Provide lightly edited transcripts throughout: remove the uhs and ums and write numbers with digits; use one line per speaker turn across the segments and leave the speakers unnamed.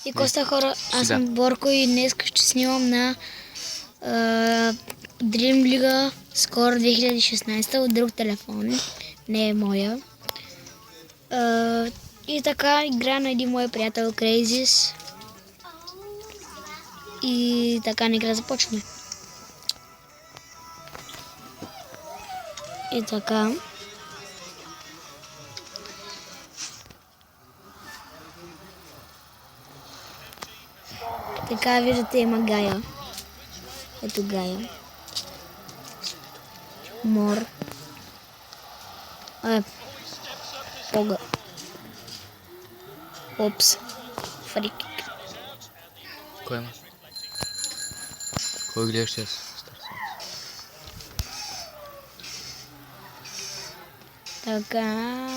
И Коста, хора, аз съм Борко и днес ще снимам на Dream League скоро 2016 от друг телефон, не е моя. И така игра на един мой приятел Crazys. И така на игра започне. И така. Така, виждате, има Гая. Ето Гая. Мор. Пога. Опс. Фрикик.
Кой има? Кой гледаш сейчас?
Така.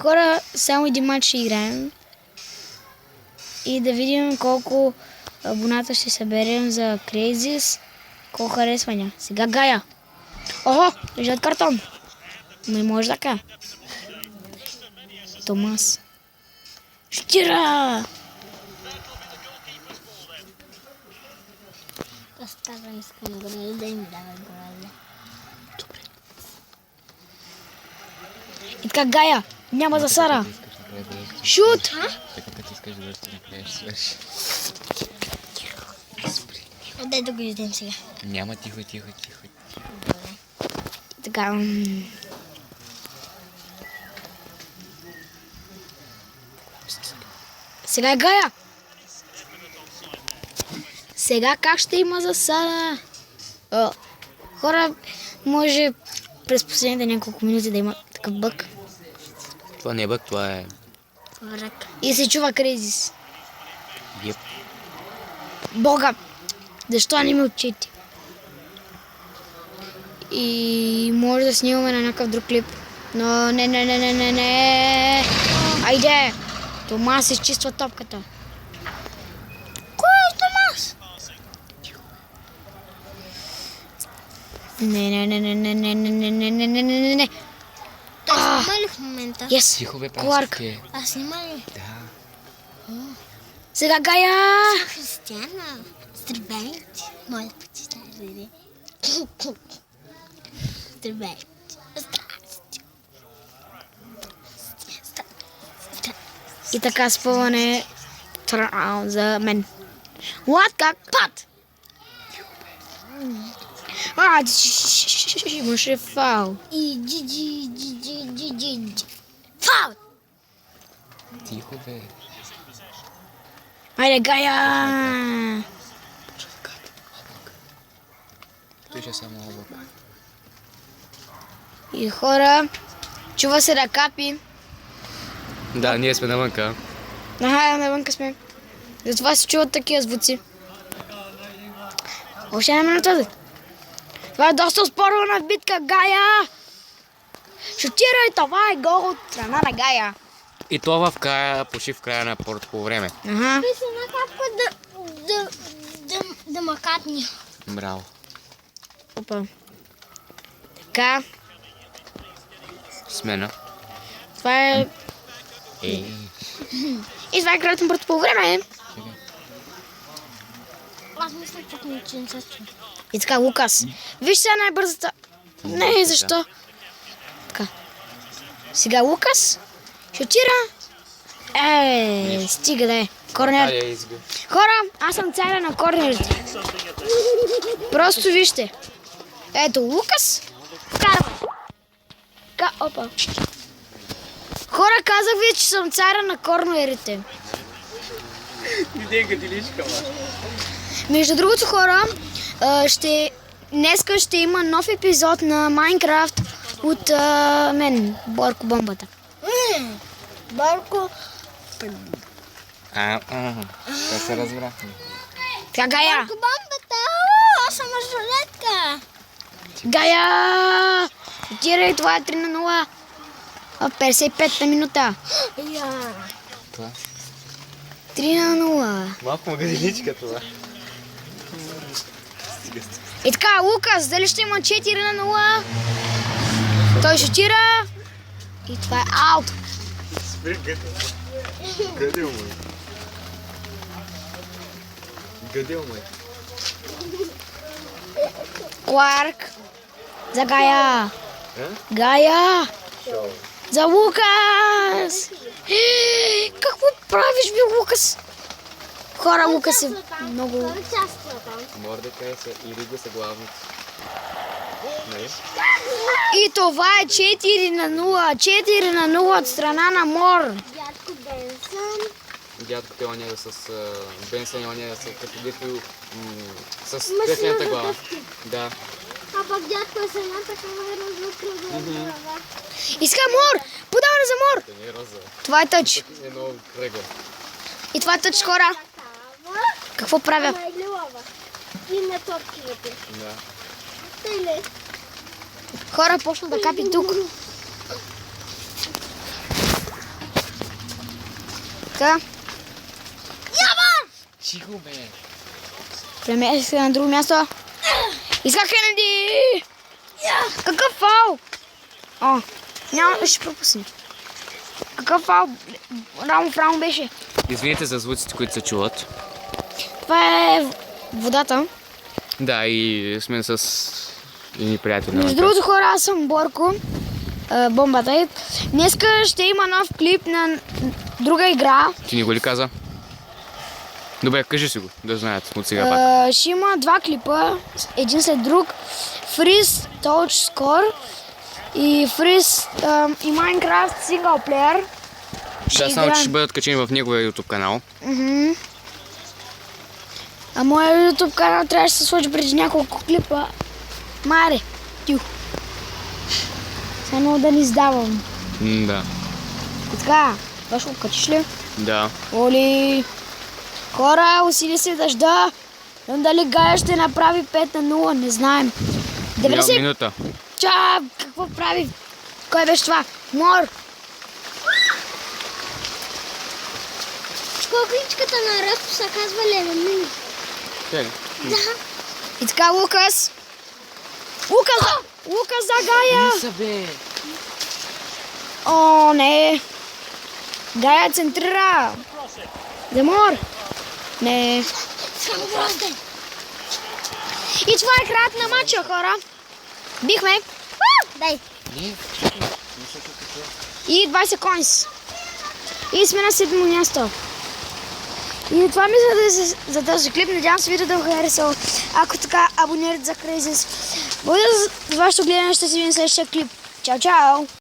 Хора, само един матч ще играем. И да видим колко абоната ще съберем за Crazys. Колко харесвания. Сега Гая. Охо, лежат картон. Не може така. Томас. Штира!
Остава искам грали, да им дава грали.
Добре.
И така Гая. Няма за Сара. Шут!
Така ти искаш да ще накрая ще свърши.
Дай да го издем сега.
Няма, тихо.
Така. Сега е Гая. Сега как ще има за Сара? Хора, може през последните няколко минути да има такъв бък.
Това не е бък, това е...
Врък.
И се чува Crazys.
Еп.
Бога, защо не ме отчети? И може да снимаме на някакъв друг клип. Но не. Айде! Томас изчиства топката.
Кой е Томас?
Не.
Аз снима ли в момента?
Yes.
Тихо бе,
Кларк.
прасите.
Аз снима ли?
Да.
Сега Гая!
Християна, здравейте. Моля, почитайте. Здравейте. Здрасти.
И така спъване за мен. What? Как? Пат! Имаше фаул.
И джи. Фаут!
Тихо бе.
Айде, Гая!
Той ще само облак.
И хора, чува се да капи.
Да, ние сме навънка.
Навънка сме. Затова се чуват такива звуци. Още една минута. Това е доста спорвана битка, Гая! Шутирай, това е гол от страна на Гая.
И то в края, почти в края на първото време.
Ага.
Той се накапва да макатни.
Браво.
Опа. Така.
Смена.
Това е...
Ей.
И това е крайното първото по време.
Аз мисля, че не се чува.
И така, Лукас. Виж сега най-бързата... Не, защо? Така. Сега Лукас. Шутира. Стига да е. Корнер. Хора, аз съм царя на корнерите. Просто вижте. Ето Лукас. Вкарва. Опа. Хора, казах ви, че съм царя на корнерите. Между другото, хора, днеска ще има нов епизод на Майнкрафт от мен, Борко Бомбата.
Борко.
Да се разбрахме.
Така, Гая!
Борко бомбата! Аз съм мъжолетка!
Гая! Тирай, това е 3-0. В 55-та минута.
Това?
3-0.
Малко магазиничка това.
И така, Лукас, дали ще има 4-0? Той шутира. И това е аут.
Къде му? Гадил май.
Quark. За Гая.
А?
Гая.
Шо?
За Лукас. Какво правиш, бе, Лукас? Хора, Лукас е много...
Той участва там.
Мордекай и Риго са главните. Нали?
И това е 4 на 0. 4 на 0 от страна на Мор.
Дядко Бенсън.
Дядкото е оня с Бенсън и оня като дето с
Машината
техната глава.
тъпки.
Да.
А пък дядко е с една такава разлюка глава.
Иска Мор! Подаване за Мор!
Това не е роза.
Това е тъч.
е много кръгъл.
И това е тъч, хора.
Такава.
Какво правя?
Ама е лилава. И на топкивете.
Да.
Тъй ли?
Хора, почна да капи тук. Така.
Чихо бе.
Преместих се на друго място. Иска Кенеди! Какъв фал? О, няма, ще пропусне. Какъв фал? Рамо в рамо беше.
Извинете за звуците, които се чуват.
Това е водата.
Да, и сме с едни приятели.
Между другото, хора, аз съм Борко. Бомбата. Днеска ще има нов клип на друга игра.
Ти не го ли каза? Добре, кажи си го, да знаят от сега пак.
Ще има два клипа, един след друг. Freeze Touch Score и Freeze и Minecraft синглплеер.
Да, само че ще бъдат качени в неговия YouTube канал.
А моя YouTube канал трябваше да се случи преди няколко клипа. Маре, тю. Само да не издавам.
Да.
И така, това ще го качиш ли?
Да.
Оли! Хора, усили се дъжда. Дали Гая ще направи 5 на 0, не знаем. 90...
Минута.
Ча, какво прави? Кой беше това? Мор!
Кукличката на Ръсто се казва Лелемин.
Да.
И така, Лукас. Лукас за Гая!
Са бе.
О, не. Гая центрира. За Мор. Не.
Само грозден.
И това е краят на матча, хора. Бихме.
Дай.
И 20 коинс. И сме на 7 място. И това мисля за този клип. Надявам се видео да го харесал. Ако така, абонирайте за Crazies. Благодаря за вашето гледане. Ще се видим в следващия клип. Чао, чао!